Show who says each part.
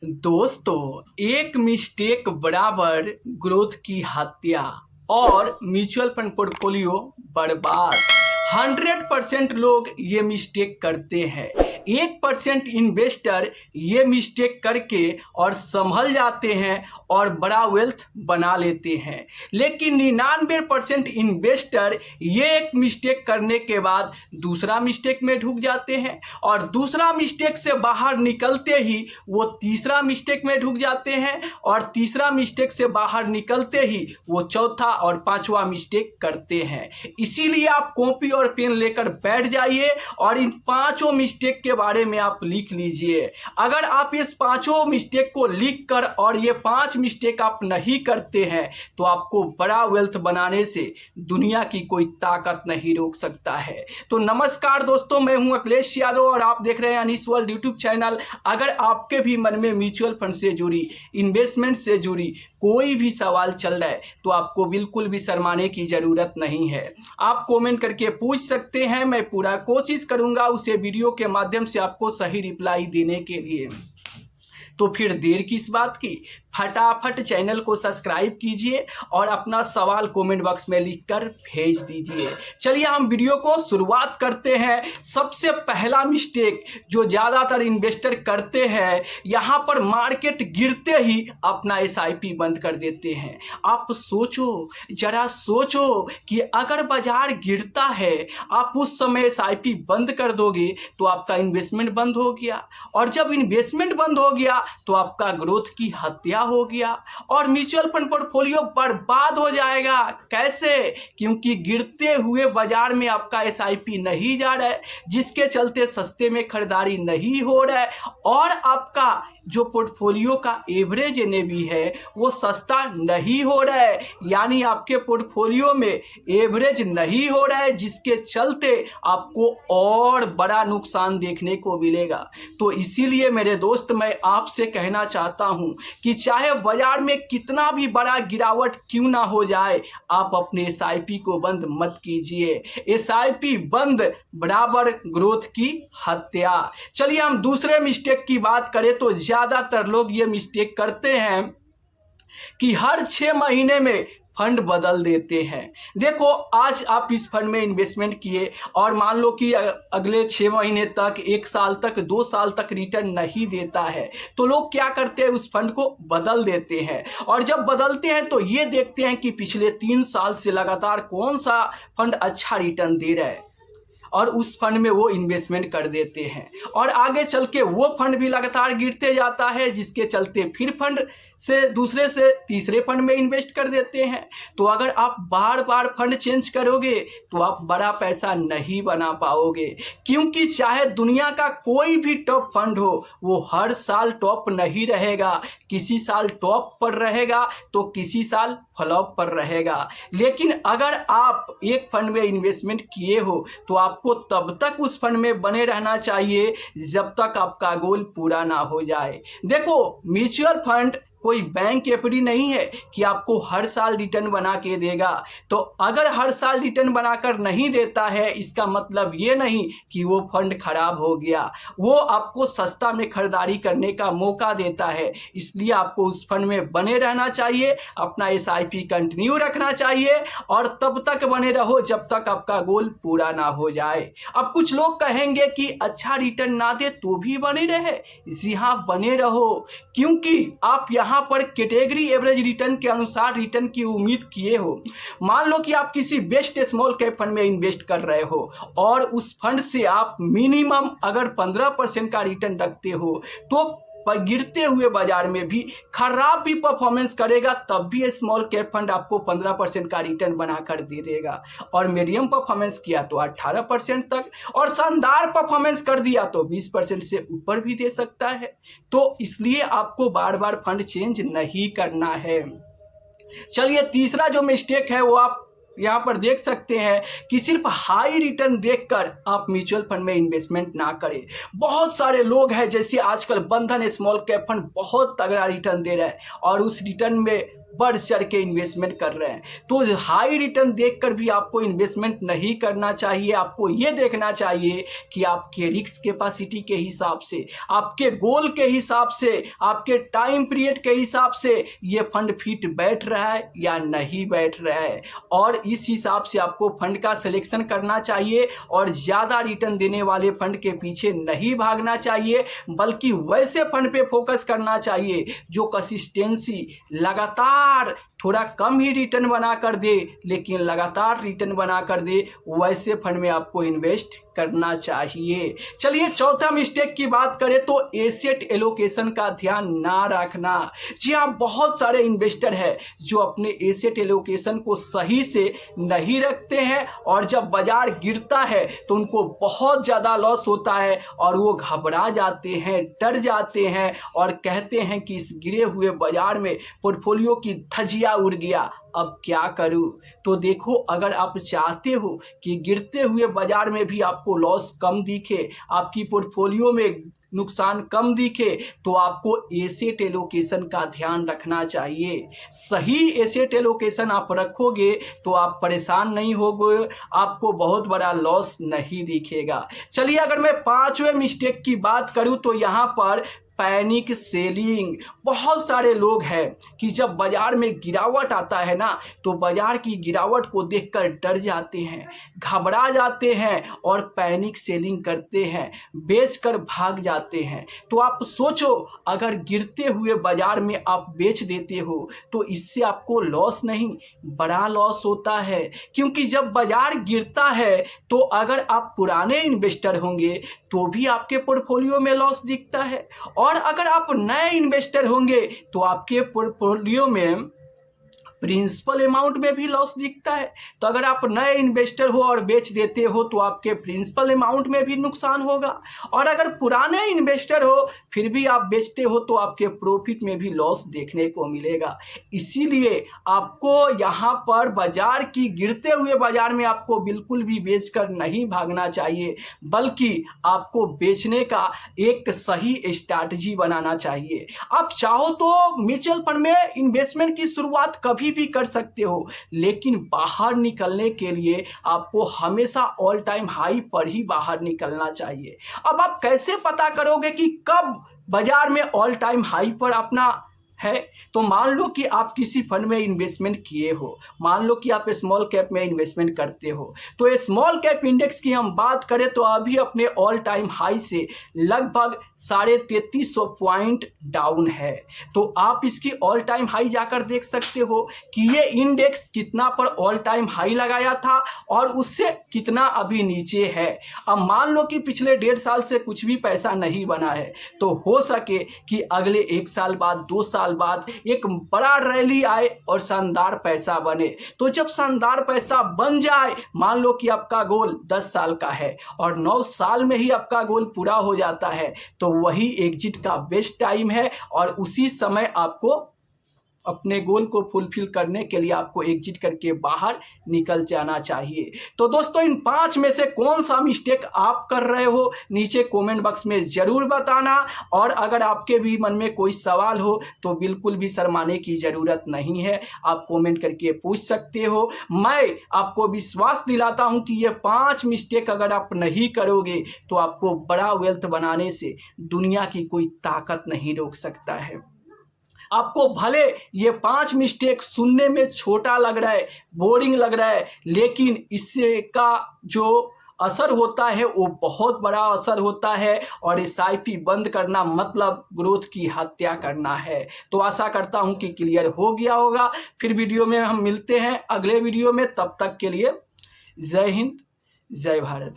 Speaker 1: दोस्तों, एक मिस्टेक बराबर ग्रोथ की हत्या और म्यूचुअल फंड पोर्टफोलियो बर्बाद। 100% लोग ये मिस्टेक करते हैं। 1% इन्वेस्टर ये मिस्टेक करके और संभल जाते हैं और बड़ा वेल्थ बना लेते हैं। लेकिन 99% इन्वेस्टर ये एक मिस्टेक करने के बाद दूसरा मिस्टेक में ढुक जाते हैं और दूसरा मिस्टेक से बाहर निकलते ही वो तीसरा मिस्टेक में ढुक जाते हैं और तीसरा मिस्टेक से बाहर निकलते ही वो चौथा और पांचवा मिस्टेक करते हैं। इसीलिए आप कॉपी और पेन लेकर बैठ जाइए और इन पांचों मिस्टेक के बारे में आप लिख लीजिए। अगर आप इस पांचों मिस्टेक को लिख कर और ये 5 मिस्टेक आप नहीं करते हैं तो आपको बड़ा वेल्थ बनाने से दुनिया की कोई ताकत नहीं रोक सकता है। तो नमस्कार दोस्तों, मैं हूं अखिलेश यादव और आप देख रहे हैं अनीस वर्ल्ड यूट्यूब चैनल। अगर आपके भी मन में म्यूचुअल फंड से जुड़ी, इन्वेस्टमेंट से जुड़ी कोई भी सवाल चल रहा है तो आपको बिल्कुल भी शर्माने की जरूरत नहीं है। आप कमेंट करके पूछ सकते हैं, मैं पूरा कोशिश करूंगा उसे वीडियो के माध्यम से आपको सही रिप्लाई देने के लिए। तो फिर देर किस बात की, फटाफट चैनल को सब्सक्राइब कीजिए और अपना सवाल कमेंट बॉक्स में लिखकर भेज दीजिए। चलिए हम वीडियो को शुरुआत करते हैं। सबसे पहला मिस्टेक जो ज़्यादातर इन्वेस्टर करते हैं, यहाँ पर मार्केट गिरते ही अपना एसआईपी बंद कर देते हैं। आप सोचो, जरा सोचो कि अगर बाजार गिरता है आप उस समय एसआईपी बंद कर दोगे तो आपका इन्वेस्टमेंट बंद हो गया, और जब इन्वेस्टमेंट बंद हो गया तो आपका ग्रोथ की हत्या हो गया और म्यूचुअल फंड पोर्टफोलियो बर्बाद हो जाएगा। कैसे? क्योंकि गिरते हुए बाजार में आपका एसआईपी नहीं जा रहा है, जिसके चलते सस्ते में खरीदारी नहीं हो रहा है और आपका जो पोर्टफोलियो का एवरेज एनएवी है वो सस्ता नहीं हो रहा है, यानी आपके पोर्टफोलियो में एवरेज नहीं हो रहा है, जिसके चलते आपको और बड़ा नुकसान देखने को मिलेगा। तो इसीलिए मेरे दोस्त, मैं आपसे कहना चाहता हूं कि चाहे बाजार में कितना भी बड़ा गिरावट क्यों ना हो जाए, आप अपने एसआईपी को बंद मत कीजिए। एसआईपी बंद बराबर ग्रोथ की हत्या। चलिए हम दूसरे मिस्टेक की बात करें तो ज्यादातर लोग ये मिस्टेक करते हैं कि हर 6 महीने में फंड बदल देते हैं। देखो, आज आप इस फंड में इन्वेस्टमेंट किए और मान लो कि अगले 6 महीने तक, 1 साल तक, 2 साल तक रिटर्न नहीं देता है, तो लोग क्या करते हैं, उस फंड को बदल देते हैं। और जब बदलते हैं तो ये देखते हैं कि पिछले 3 साल से लगातार कौन सा फंड अच्छा रिटर्न दे रहा है और उस फंड में वो इन्वेस्टमेंट कर देते हैं और आगे चल के वो फंड भी लगातार गिरते जाता है, जिसके चलते फिर फंड से दूसरे से तीसरे फंड में इन्वेस्ट कर देते हैं। तो अगर आप बार बार फंड चेंज करोगे तो आप बड़ा पैसा नहीं बना पाओगे, क्योंकि चाहे दुनिया का कोई भी टॉप फंड हो वो हर साल टॉप नहीं रहेगा। किसी साल टॉप पर रहेगा तो किसी साल फ्लॉप पर रहेगा। लेकिन अगर आप एक फंड में इन्वेस्टमेंट किए हो तो आपको तब तक उस फंड में बने रहना चाहिए जब तक आपका गोल पूरा ना हो जाए। देखो, म्यूचुअल फंड कोई बैंक एफडी नहीं है कि आपको हर साल रिटर्न बना के देगा। तो अगर हर साल रिटर्न बनाकर नहीं देता है, इसका मतलब ये नहीं कि वो फंड खराब हो गया। वो आपको सस्ता में खरीदारी करने का मौका देता है, इसलिए आपको उस फंड में बने रहना चाहिए, अपना एसआईपी कंटिन्यू रखना चाहिए और तब तक बने रहो जब तक आपका गोल पूरा ना हो जाए। अब कुछ लोग कहेंगे कि अच्छा रिटर्न ना दे तो भी बने रहे। जी हाँ, बने रहो, क्योंकि आप यहाँ पर कैटेगरी एवरेज रिटर्न के अनुसार रिटर्न की उम्मीद किए हो। मान लो कि आप किसी बेस्ट स्मॉल कैप फंड में इन्वेस्ट कर रहे हो और उस फंड से आप मिनिमम अगर 15% का रिटर्न रखते हो तो गिरते हुए बाजार में भी खराब भी परफॉर्मेंस करेगा तब भी स्मॉल कैप फंड आपको 15% का रिटर्न बनाकर दे देगा, और मीडियम परफॉर्मेंस किया तो 18% तक, और शानदार परफॉर्मेंस कर दिया तो 20% से ऊपर भी दे सकता है। तो इसलिए आपको बार बार फंड चेंज नहीं करना है। चलिए तीसरा जो मिस्टेक है वो आप यहाँ पर देख सकते हैं कि सिर्फ हाई रिटर्न देखकर आप म्यूचुअल फंड में इन्वेस्टमेंट ना करें। बहुत सारे लोग हैं, जैसे आजकल बंधन स्मॉल कैप फंड बहुत तगड़ा रिटर्न दे रहा है और उस रिटर्न में बढ़ चढ़ के इन्वेस्टमेंट कर रहे हैं। तो हाई रिटर्न देखकर भी आपको इन्वेस्टमेंट नहीं करना चाहिए। आपको ये देखना चाहिए कि आपके रिस्क कैपेसिटी के हिसाब से, आपके गोल के हिसाब से, आपके टाइम पीरियड के हिसाब से ये फंड फिट बैठ रहा है या नहीं बैठ रहा है, और इस हिसाब से आपको फंड का सिलेक्शन करना चाहिए। और ज़्यादा रिटर्न देने वाले फंड के पीछे नहीं भागना चाहिए, बल्कि वैसे फंड पे फोकस करना चाहिए जो कंसिस्टेंसी लगातार थोड़ा कम ही रिटर्न बना कर दे लेकिन लगातार रिटर्न बना कर दे, वैसे फंड में आपको इन्वेस्ट करना चाहिए। चलिए चौथा मिस्टेक की बात करें तो एसेट एलोकेशन का ध्यान ना रखना। जी हाँ, बहुत सारे इन्वेस्टर हैं जो अपने एसेट एलोकेशन को सही से नहीं रखते हैं, और जब बाजार गिरता है तो उनको बहुत ज़्यादा लॉस होता है और वो घबरा जाते हैं, डर जाते हैं और कहते हैं कि इस गिरे हुए बाजार में पोर्टफोलियो की धज्जियां उड़ गया, अब क्या करूं। तो देखो, अगर आप चाहते हो कि गिरते हुए बाजार में भी आपको लॉस कम दिखे, आपकी पोर्टफोलियो में नुकसान कम दिखे, तो आपको एसेट एलोकेशन का ध्यान रखना चाहिए। सही एसेट एलोकेशन आप रखोगे तो आप परेशान नहीं होगे, आपको बहुत बड़ा लॉस नहीं दिखेगा। चलिए अगर मैं पांचवें मिस्टेक की बात करूं तो यहाँ पर पैनिक सेलिंग। बहुत सारे लोग हैं कि जब बाजार में गिरावट आता है ना, तो बाजार की गिरावट को देखकर डर जाते हैं, घबरा जाते हैं और पैनिक सेलिंग करते हैं, बेचकर भाग जाते हैं। तो आप सोचो, अगर गिरते हुए बाजार में आप बेच देते हो तो इससे आपको लॉस नहीं, बड़ा लॉस होता है। क्योंकि जब बाजार गिरता है तो अगर आप पुराने इन्वेस्टर होंगे तो भी आपके पोर्टफोलियो में लॉस दिखता है, और अगर आप नए इन्वेस्टर होंगे तो आपके पोर्टफोलियो में प्रिंसिपल अमाउंट में भी लॉस दिखता है। तो अगर आप नए इन्वेस्टर हो और बेच देते हो तो आपके प्रिंसिपल अमाउंट में भी नुकसान होगा, और अगर पुराने इन्वेस्टर हो फिर भी आप बेचते हो तो आपके प्रॉफिट में भी लॉस देखने को मिलेगा। इसीलिए आपको यहाँ पर बाजार की गिरते हुए बाजार में आपको बिल्कुल भी बेचकर नहीं भागना चाहिए, बल्कि आपको बेचने का एक सही स्ट्रैटेजी बनाना चाहिए। आप चाहो तो म्यूचुअल फंड में इन्वेस्टमेंट की शुरुआत कभी भी कर सकते हो, लेकिन बाहर निकलने के लिए आपको हमेशा ऑल टाइम हाई पर ही बाहर निकलना चाहिए। अब आप कैसे पता करोगे कि कब बाजार में ऑल टाइम हाई पर अपना है? तो मान लो कि आप किसी फंड में इन्वेस्टमेंट किए हो, मान लो कि आप स्मॉल कैप में इन्वेस्टमेंट करते हो, तो स्मॉल कैप इंडेक्स की हम बात करें तो अभी अपने ऑल टाइम हाई से लगभग 3350 पॉइंट डाउन है। तो आप इसकी ऑल टाइम हाई जाकर देख सकते हो कि ये इंडेक्स कितना पर ऑल टाइम हाई लगाया था और उससे कितना अभी नीचे है। अब मान लो कि पिछले 1.5 साल से कुछ भी पैसा नहीं बना है, तो हो सके कि अगले 1 साल बाद, 2 साल बाद एक बड़ा रैली आए और शानदार पैसा बने। तो जब शानदार पैसा बन जाए, मान लो कि आपका गोल 10 साल का है और 9 साल में ही आपका गोल पूरा हो जाता है, तो वही एग्जिट का बेस्ट टाइम है, और उसी समय आपको अपने गोल को फुलफिल करने के लिए आपको एग्जिट करके बाहर निकल जाना चाहिए। तो दोस्तों, इन 5 में से कौन सा मिस्टेक आप कर रहे हो, नीचे कमेंट बॉक्स में ज़रूर बताना। और अगर आपके भी मन में कोई सवाल हो तो बिल्कुल भी शर्माने की ज़रूरत नहीं है, आप कमेंट करके पूछ सकते हो। मैं आपको विश्वास दिलाता हूं कि ये 5 मिस्टेक अगर आप नहीं करोगे तो आपको बड़ा वेल्थ बनाने से दुनिया की कोई ताकत नहीं रोक सकता है। आपको भले ये 5 मिस्टेक सुनने में छोटा लग रहा है, बोरिंग लग रहा है, लेकिन इससे का जो असर होता है वो बहुत बड़ा असर होता है, और SIP बंद करना मतलब ग्रोथ की हत्या करना है। तो आशा करता हूं कि क्लियर हो गया होगा। फिर वीडियो में हम मिलते हैं अगले वीडियो में, तब तक के लिए जय हिंद, जय भारत।